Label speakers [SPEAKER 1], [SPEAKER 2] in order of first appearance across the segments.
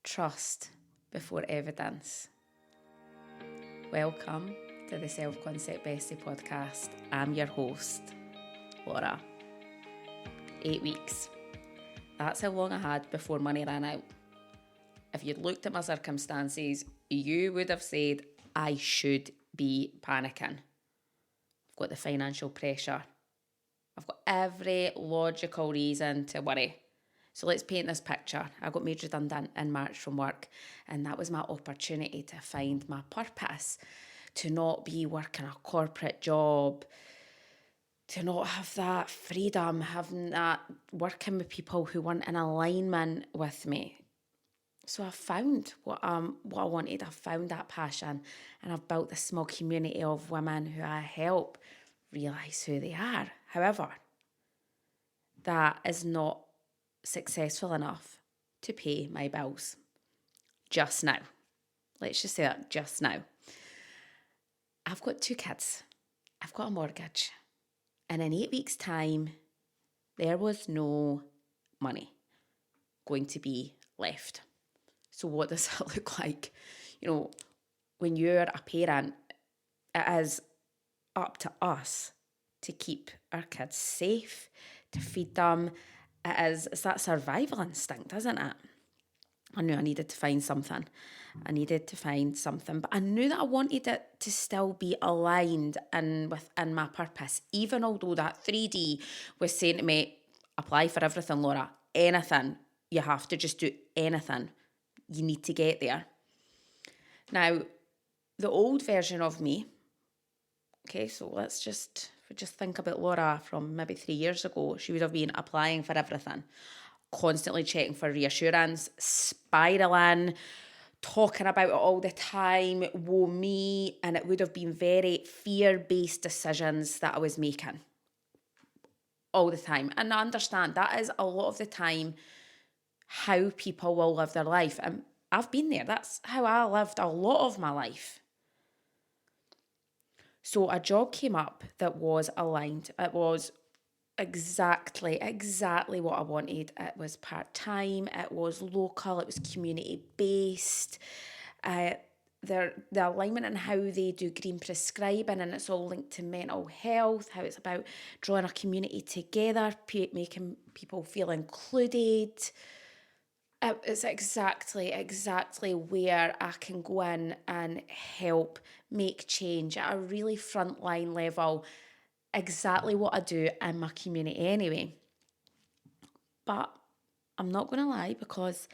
[SPEAKER 1] trust before evidence. Welcome to the Self-Concept Bestie podcast. I'm your host, Laura. 8 weeks. That's how long I had before money ran out. If you'd looked at my circumstances, you would have said I should be panicking. I've got the financial pressure. I've got every logical reason to worry. So let's paint this picture. I got made redundant in March from work, and that was my opportunity to find my purpose, to not be working a corporate job, to not have that freedom, having that working with people who weren't in alignment with me. So I found what I wanted. I found that passion, and I've built this small community of women who I help realise who they are. However, that is not successful enough to pay my bills just now. Let's just say that just now. I've got 2 kids. I've got a mortgage. And in 8 weeks' time, there was no money going to be left. So what does that look like? When you're a parent, it is up to us to keep our kids safe, to feed them. It's that survival instinct, isn't it? I knew I needed to find something. But I knew that I wanted it to still be aligned within my purpose, even although that 3D was saying to me, apply for everything, Laura, anything. You have to just do anything. You need to get there. Now, the old version of me, okay, so let's just think about Laura from maybe 3 years ago. She would have been applying for everything, constantly checking for reassurance, spiraling, talking about it all the time, woe me, and it would have been very fear-based decisions that I was making all the time. And I understand that is a lot of the time how people will live their life. And I've been there. That's how I lived a lot of my life. So a job came up that was aligned. It was exactly what I wanted. It was part-time, it was local, it was community-based. The alignment in how they do green prescribing, and it's all linked to mental health, how it's about drawing a community together, making people feel included. It's exactly where I can go in and help make change at a really frontline level. Exactly what I do in my community anyway. But I'm not going to lie, because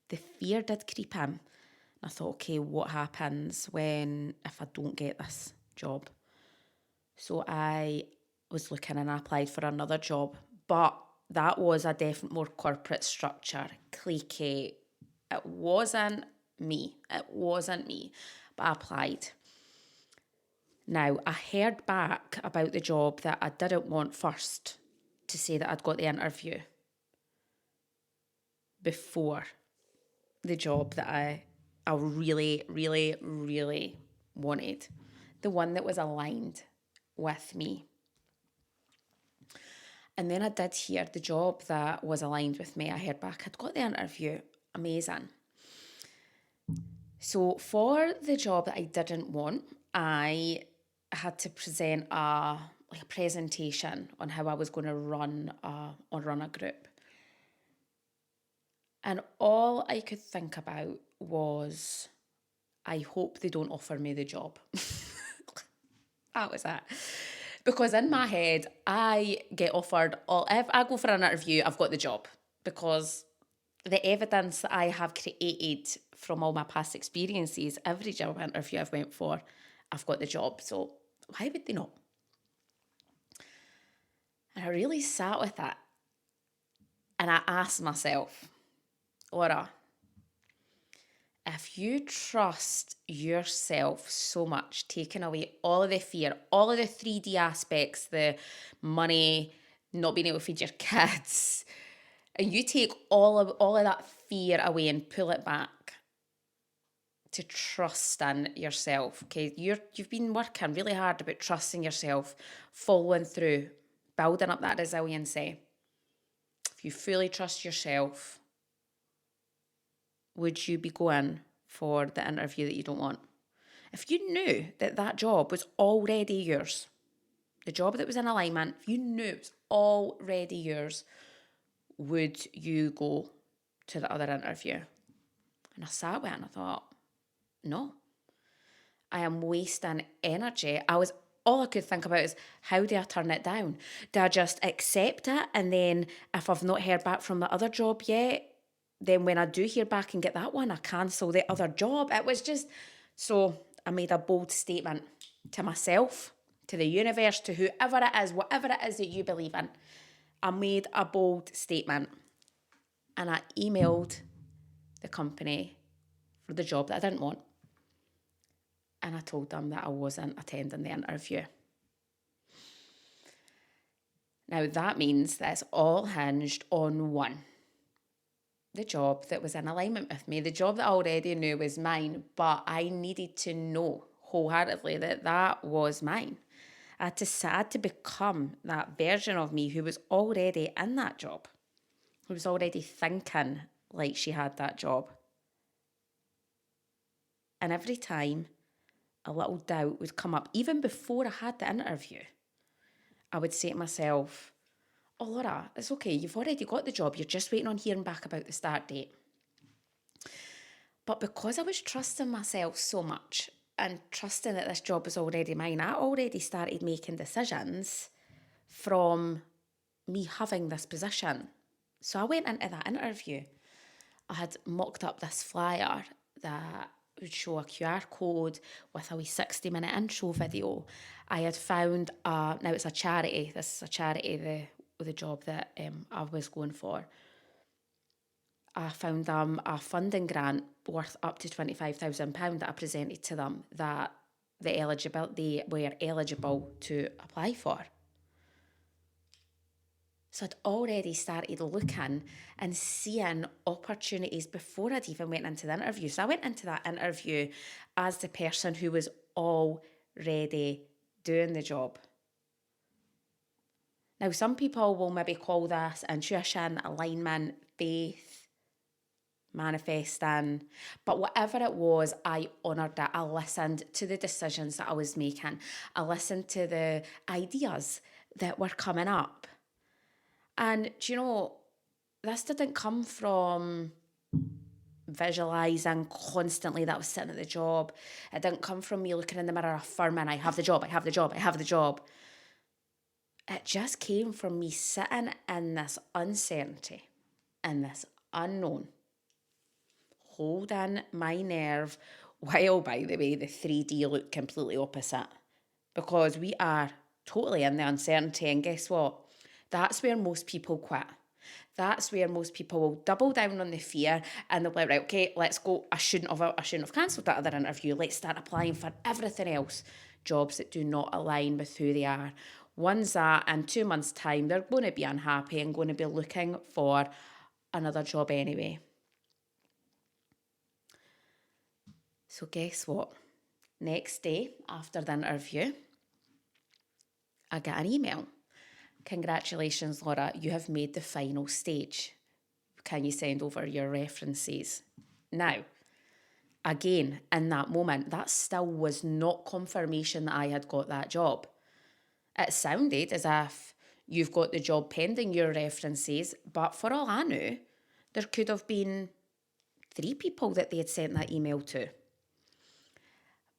[SPEAKER 1] the fear did creep in. I thought, okay, what happens if I don't get this job? So I was looking and I applied for another job, but that was a definite more corporate structure, cliquey. It wasn't me, but I applied. Now, I heard back about the job that I didn't want first, to say that I'd got the interview before the job that I really, really, really wanted, the one that was aligned with me. And then I did hear the job that was aligned with me. I heard back, I'd got the interview. Amazing. So for the job that I didn't want, I had to present a presentation on how I was going to run a group. And all I could think about was, I hope they don't offer me the job. That was it. Because in my head, I get offered if I go for an interview, I've got the job. Because the evidence that I have created from all my past experiences, every job interview I've went for, I've got the job. So why would they not? And I really sat with that. And I asked myself, Laura, if you trust yourself so much, taking away all of the fear, all of the 3D aspects, the money, not being able to feed your kids, and you take all of that fear away and pull it back to trust in yourself, okay? You've been working really hard about trusting yourself, following through, building up that resiliency. If you fully trust yourself, would you be going for the interview that you don't want? If you knew that that job was already yours, the job that was in alignment, if you knew it was already yours, would you go to the other interview? And I sat with it and I thought, no. I am wasting energy. All I could think about is, how do I turn it down? Do I just accept it? And then if I've not heard back from the other job yet, then when I do hear back and get that one, I cancel the other job. It was just, so I made a bold statement to myself, to the universe, to whoever it is, whatever it is that you believe in. I made a bold statement and I emailed the company for the job that I didn't want. And I told them that I wasn't attending the interview. Now that means that it's all hinged on one. The job that was in alignment with me, the job that I already knew was mine, but I needed to know wholeheartedly that that was mine. I had to become that version of me who was already in that job, who was already thinking like she had that job. And every time a little doubt would come up, even before I had the interview, I would say to myself, oh, Laura, it's okay, you've already got the job, you're just waiting on hearing back about the start date. But because I was trusting myself so much and trusting that this job was already mine, I already started making decisions from me having this position. So I went into that interview. I had mocked up this flyer that would show a QR code with a wee 60-minute intro video. I had found, now it's a charity, this is a charity, the job that I was going for. I found them a funding grant worth up to £25,000 that I presented to them that they were eligible to apply for. So I'd already started looking and seeing opportunities before I'd even went into the interview. So I went into that interview as the person who was already doing the job. Now, some people will maybe call this intuition, alignment, faith, manifesting, but whatever it was, I honoured it. I listened to the decisions that I was making. I listened to the ideas that were coming up. And do you know, this didn't come from visualising constantly that I was sitting at the job. It didn't come from me looking in the mirror affirming, I have the job, I have the job, I have the job. It just came from me sitting in this uncertainty, in this unknown, holding my nerve, while, by the way, the 3D looked completely opposite. Because we are totally in the uncertainty, and guess what? That's where most people quit. That's where most people will double down on the fear and they'll be like, right, okay, let's go. I shouldn't have cancelled that other interview. Let's start applying for everything else. Jobs that do not align with who they are. Ones that in 2 months' time, they're going to be unhappy and going to be looking for another job anyway. So guess what? Next day after the interview, I get an email. Congratulations, Laura, you have made the final stage. Can you send over your references? Now, again, in that moment, that still was not confirmation that I had got that job. It sounded as if you've got the job pending your references, but for all I knew, there could have been 3 people that they had sent that email to.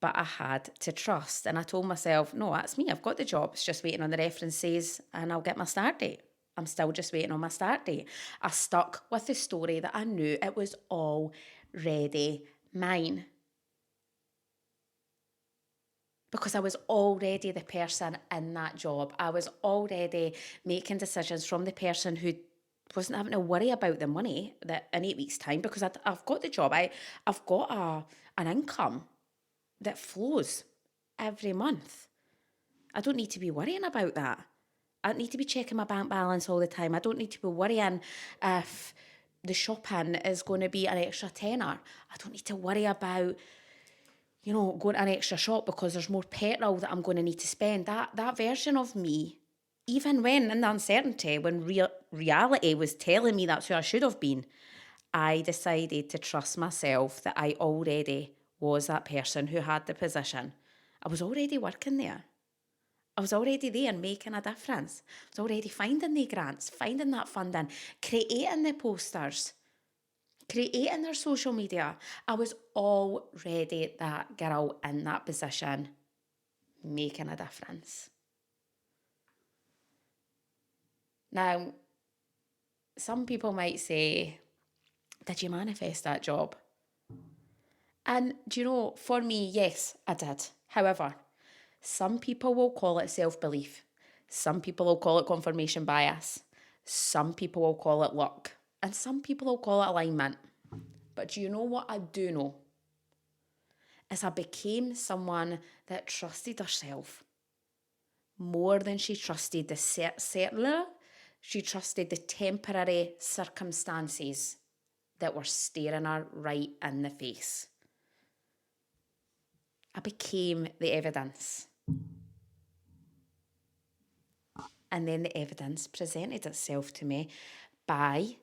[SPEAKER 1] But I had to trust. And I told myself, no, that's me. I've got the job. It's just waiting on the references and I'll get my start date. I'm still just waiting on my start date. I stuck with the story that I knew it was already mine. Because I was already the person in that job. I was already making decisions from the person who wasn't having to worry about the money that in 8 weeks' time, because I've got the job. I've got an income that flows every month. I don't need to be worrying about that. I don't need to be checking my bank balance all the time. I don't need to be worrying if the shopping is going to be an extra tenner. I don't need to worry about, going to an extra shop because there's more petrol that I'm going to need to spend. That version of me, even when in the uncertainty, when reality was telling me that's who I should have been, I decided to trust myself that I already was that person who had the position. I was already working there. I was already there making a difference. I was already finding the grants, finding that funding, creating the posters, creating their social media. I was already that girl in that position, making a difference. Now, some people might say, did you manifest that job? And do you know, for me, yes, I did. However, some people will call it self-belief. Some people will call it confirmation bias. Some people will call it luck. And some people will call it alignment. But do you know what I do know? Is I became someone that trusted herself more than she trusted she trusted the temporary circumstances that were staring her right in the face. I became the evidence. And then the evidence presented itself to me by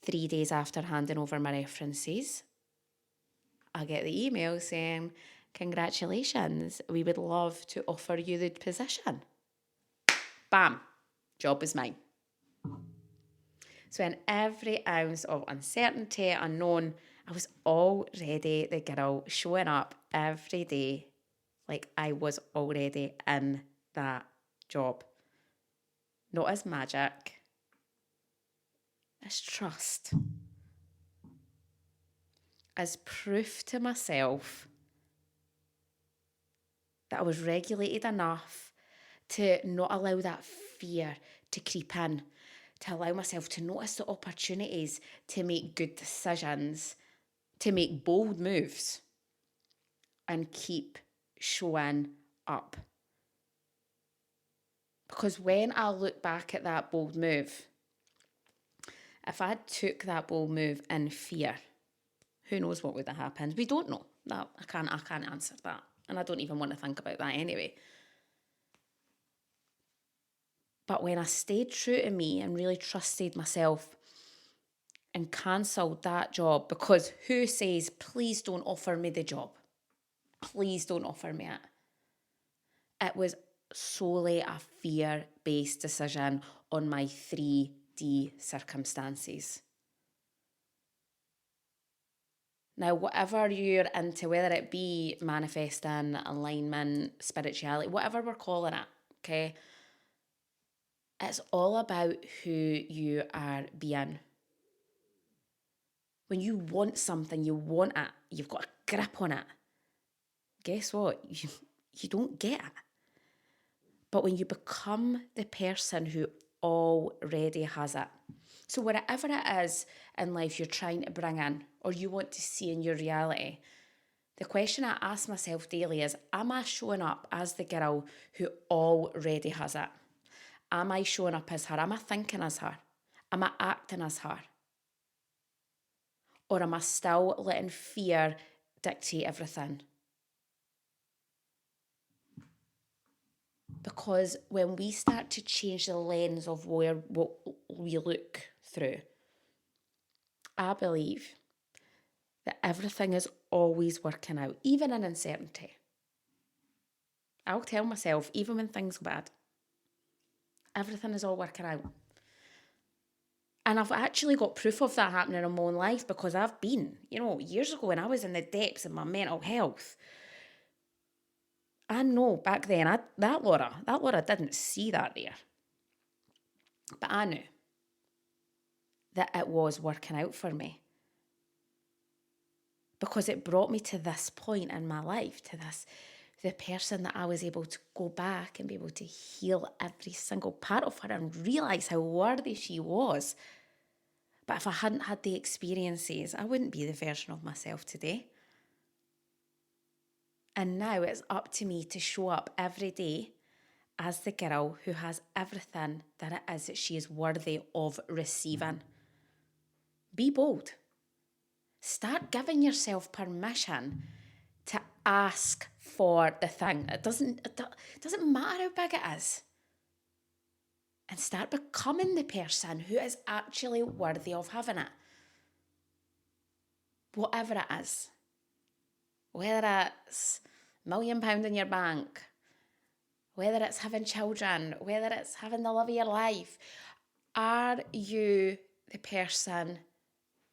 [SPEAKER 1] 3 days after handing over my references. I get the email saying, congratulations, we would love to offer you the position. Bam, job is mine. So in every ounce of uncertainty, unknown, I was already the girl showing up every day like I was already in that job. Not as magic, as trust. As proof to myself that I was regulated enough to not allow that fear to creep in, to allow myself to notice the opportunities to make good decisions, to make bold moves, and keep showing up. Because when I look back at that bold move, if I took that bold move in fear, who knows what would have happened? We don't know. No, I can't answer that. And I don't even want to think about that anyway. But when I stayed true to me and really trusted myself and cancelled that job, because who says, please don't offer me the job? Please don't offer me it. It was solely a fear-based decision on my 3D circumstances. Now, whatever you're into, whether it be manifesting, alignment, spirituality, whatever we're calling it, okay? It's all about who you are being. When you want something, you want it, you've got a grip on it. Guess what? You don't get it. But when you become the person who already has it, so whatever it is in life you're trying to bring in or you want to see in your reality, the question I ask myself daily is, am I showing up as the girl who already has it? Am I showing up as her? Am I thinking as her? Am I acting as her? Or am I still letting fear dictate everything? Because when we start to change the lens of what we look through, I believe that everything is always working out, even in uncertainty. I'll tell myself, even when things go bad, everything is all working out. And I've actually got proof of that happening in my own life because I've been, years ago when I was in the depths of my mental health, I know back then, that Laura didn't see that there. But I knew that it was working out for me. Because it brought me to this point in my life, the person that I was able to go back and be able to heal every single part of her and realise how worthy she was. But if I hadn't had the experiences, I wouldn't be the version of myself today. And now it's up to me to show up every day as the girl who has everything that it is that she is worthy of receiving. Be bold. Start giving yourself permission to ask for the thing. It doesn't matter how big it is. And start becoming the person who is actually worthy of having it. whatever it is, whether it's £1 million in your bank, whether it's having children, whether it's having the love of your life, are you the person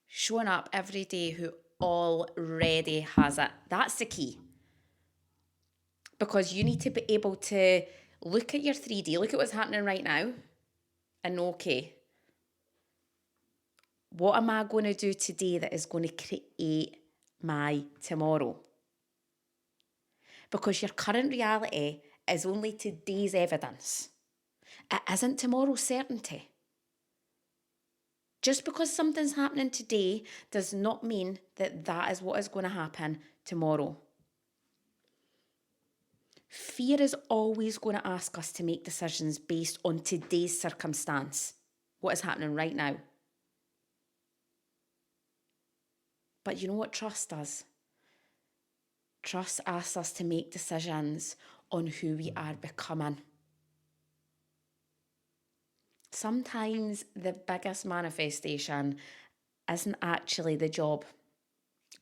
[SPEAKER 1] showing up every day who already has it? That's the key. Because you need to be able to look at your 3D, look at what's happening right now, and know, okay, what am I going to do today that is going to create my tomorrow? Because your current reality is only today's evidence. It isn't tomorrow's certainty. Just because something's happening today does not mean that that is what is going to happen tomorrow. Fear is always going to ask us to make decisions based on today's circumstance, what is happening right now. But you know what trust does? Trust asks us to make decisions on who we are becoming. Sometimes the biggest manifestation isn't actually the job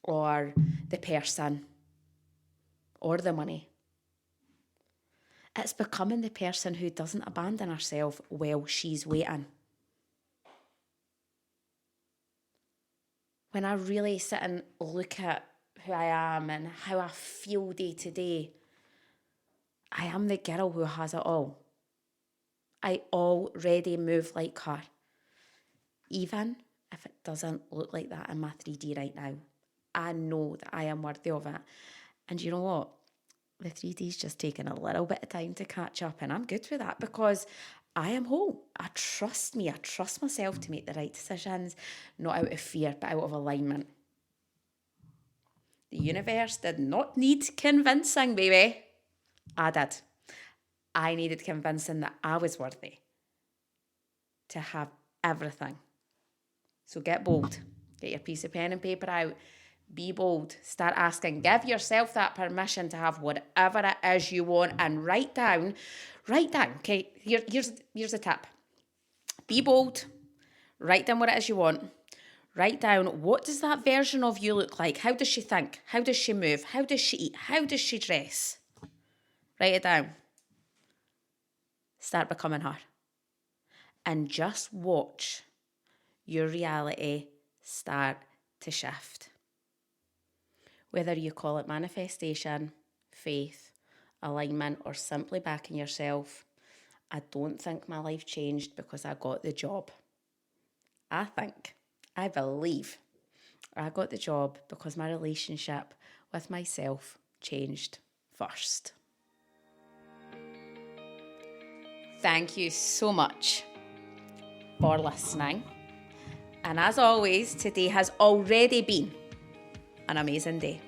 [SPEAKER 1] or the person or the money. It's becoming the person who doesn't abandon herself while she's waiting. When I really sit and look at who I am and how I feel day to day, I am the girl who has it all. I already move like her, even if it doesn't look like that in my 3D right now. I know that I am worthy of it. And you know what? The 3D's just taking a little bit of time to catch up, and I'm good with that because I am whole. I trust me. I trust myself to make the right decisions, not out of fear, but out of alignment. The universe did not need convincing, baby. I did. I needed convincing that I was worthy to have everything. So get bold. Get your piece of pen and paper out. Be bold. Start asking. Give yourself that permission to have whatever it is you want and write down. Okay, here's a tip. Be bold. Write down what it is you want. Write down, what does that version of you look like? How does she think? How does she move? How does she eat? How does she dress? Write it down. Start becoming her. And just watch your reality start to shift. Whether you call it manifestation, faith, alignment, or simply backing yourself, I don't think my life changed because I got the job. I believe I got the job because my relationship with myself changed first. Thank you so much for listening. And as always, today has already been an amazing day.